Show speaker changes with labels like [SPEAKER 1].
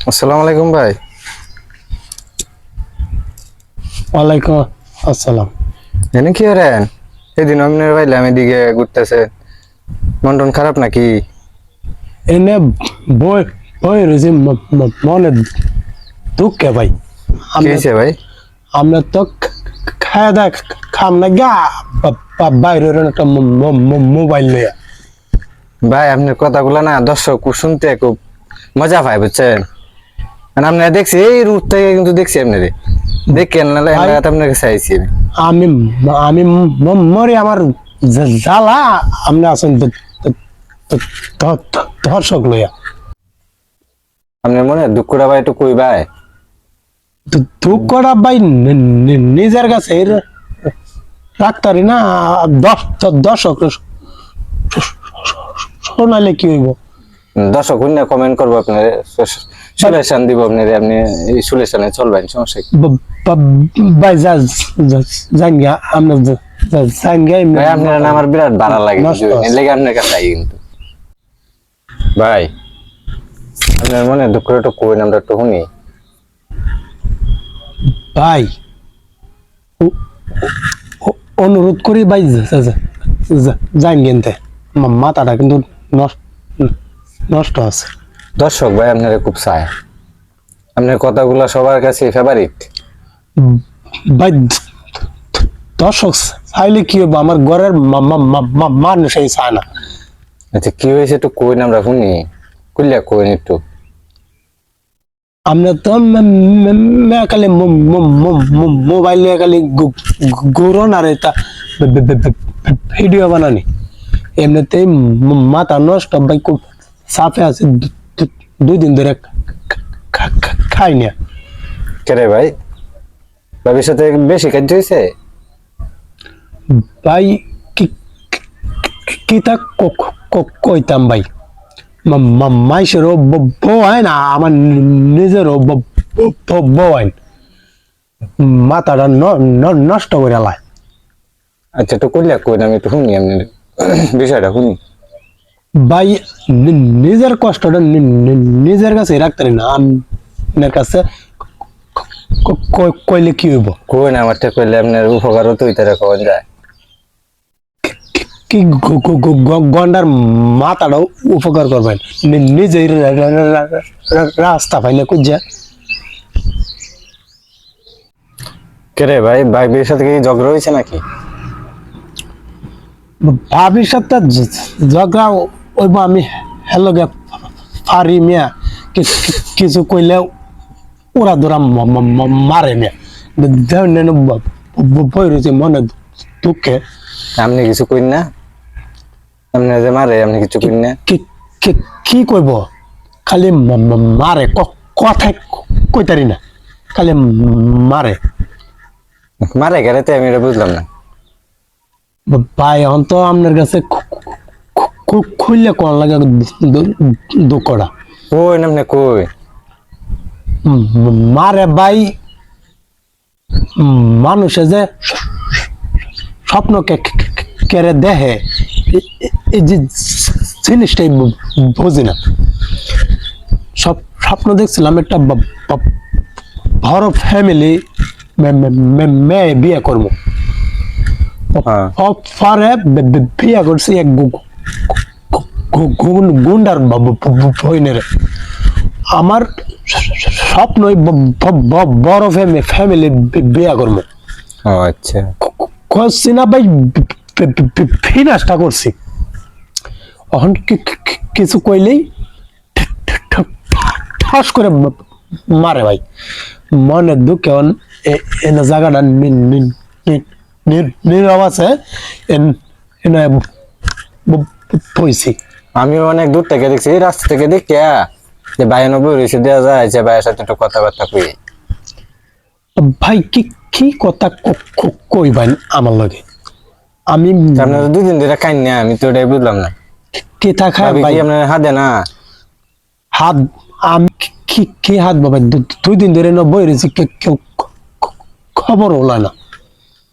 [SPEAKER 1] আসসালামু আলাইকুম ভাই।
[SPEAKER 2] ওয়ালাইকুম আসসালাম।
[SPEAKER 1] এনে কি করেন? সেদিন আপনার ভাইলাম এদিকে ঘুরতেছে, মন টন খারাপ নাকি?
[SPEAKER 2] এনে বই বই রয়েছে মনে দুঃখে ভাই।
[SPEAKER 1] কি
[SPEAKER 2] আমরা
[SPEAKER 1] হয়েছে ভাই?
[SPEAKER 2] আমরা তো খাওয়া দাওয়া খাম না গা বাইরের একটা মোবাইল নিয়ে।
[SPEAKER 1] ভাই আপনার কথাগুলো না দর্শক শুনতে খুব মজা পায়, বুঝছেন? মানে আপনার দেখছি এই রূপ থেকে, কিন্তু দেখছি আপনারে দেখেন নাহলে
[SPEAKER 2] ভাই,
[SPEAKER 1] আপনার কাছে আইছি
[SPEAKER 2] আমি আমি মরি আমার জ্বালা আপনি আছেন দর্শক লইয়া।
[SPEAKER 1] আপনার মনে দুঃখটা ভাই একটু কই ভাই।
[SPEAKER 2] দুঃখটা ভাই নিজের কাছে রাখতারি না। দর্শক শোনালে কি হইব?
[SPEAKER 1] দর্শক না কমেন্ট করবো আপনার, সুলেশন দিব আপনার, আপনি এই সুলেশনে চলবেন, সমস্যা কি?
[SPEAKER 2] ভাই জান গিয়া আমরা জান গিয়া
[SPEAKER 1] ভাই আপনার না আমার বিরাট ভালো লাগে, এর লেগে আপনার কাছে আই। কিন্তু ভাই আপনার মনে দুঃখটা একটু কই, আমরা একটু শুনি।
[SPEAKER 2] ভাই অনুরোধ করি ভাই জান গেনতে মাথাটা কিন্তু নষ্ট আছে।
[SPEAKER 1] দর্শক ভাই আপনারা খুব চায়, আপনার কথাগুলো সবার কাছে ফেভারিট।
[SPEAKER 2] ভাই দর্শক চাইলে কি হবো? আমার ঘরের মানুষ এই চায় না।
[SPEAKER 1] আচ্ছা কি হয়েছে একটু কইন, আমরা শুনি, কইলা কইন একটু।
[SPEAKER 2] আমরা তো খালি মোবাইল নিয়ে খালি ঘুরন আর এটা ভিডিও বানানি, এমনিতেই মাথা নষ্ট ভাই, খুব চাপে আছে। 2 দিন ধরে খাই না।
[SPEAKER 1] কেরে ভাই, ভবিষ্যতে বেশি কাজ হয়েছে?
[SPEAKER 2] ভাই কি তা কইতাম ভাই, মাইসেরও বউ হয় না, আমার নিজেরও বউ হয়। মাথাটা নষ্ট করে লাই।
[SPEAKER 1] আচ্ছা একটু কইলা কইন, আমি একটু শুনি আপনার বিষয়টা শুনি।
[SPEAKER 2] ভাই নিজের কষ্টটা নিজের কাছে রাখতে না, আপনার কাছে কইলে কি হইব?
[SPEAKER 1] কইন আমারটা, কইলে আপনার উপকারও তো হইতে কন যায়।
[SPEAKER 2] কি গন্ডার মাথাটাও উপকার করবেন, নিজেই রাস্তা পাইলে কুজা।
[SPEAKER 1] কেরে ভাই, ভাইয়ের সাথে কি ঝগড়া হয়েছে নাকি?
[SPEAKER 2] ভাবির সাথে ঝগড়া ওইব, আমি হ্যালো গে পারি মিয়া, কিছু কইলে ওরা ধরা মারে মিয়া। বই রয়েছে মনে দুঃখে।
[SPEAKER 1] আপনি কিছু কইন না? আপনি যে মারে, আপনি কিছু কইন না?
[SPEAKER 2] কি কইব? খালি মারে, কথাই কইতারি না, খালি মারে।
[SPEAKER 1] মারে গেলে আমি এটা বুঝলাম না।
[SPEAKER 2] ভাই এখন তো আপনার কাছে খুললে কোন লাগে দুঃখটা।
[SPEAKER 1] কই আপনি কই?
[SPEAKER 2] মারে ভাই, মানুষে যে স্বপ্নকে কেড়ে দেহে, এই যে জিনিসটাই বুঝি না। স্বপ্ন দেখছিলাম একটা বড় ফ্যামিলি, মেয়ে বিয়ে করবো। পরে বিয়ে করছি এক গুন্ডার বইনের। আমার স্বপ্ন বড় ফ্যামিলি বিয়ে করবো।
[SPEAKER 1] ও আচ্ছা,
[SPEAKER 2] করছি না ভাই, ফিনাসটা করছি। এখন কিছু কইলেই ঠাস করে মারে ভাই। মনে দুঃখে এনে জায়গাটা নীরব আছে, পইছি।
[SPEAKER 1] আমি অনেক দূর থেকে দেখছি, এই রাস্তা থেকে দেখিয়া যে ভাই নব্বই রয়েছে দেওয়া যায়, যে ভাইয়ের সাথে একটু কথাবার্তা কই।
[SPEAKER 2] ভাই কি কথা কইবেন আমার লগে? আমি
[SPEAKER 1] আপনার 2 দিন ধরে খাইন না, আমি তো এটাই বুঝলাম না।
[SPEAKER 2] কে থাকা ভাই
[SPEAKER 1] আপনার হাতে না
[SPEAKER 2] হাত, আমি কি হাত বাবা? 2 দিন ধরে বই রয়েছি, কেউ খবর হলো না।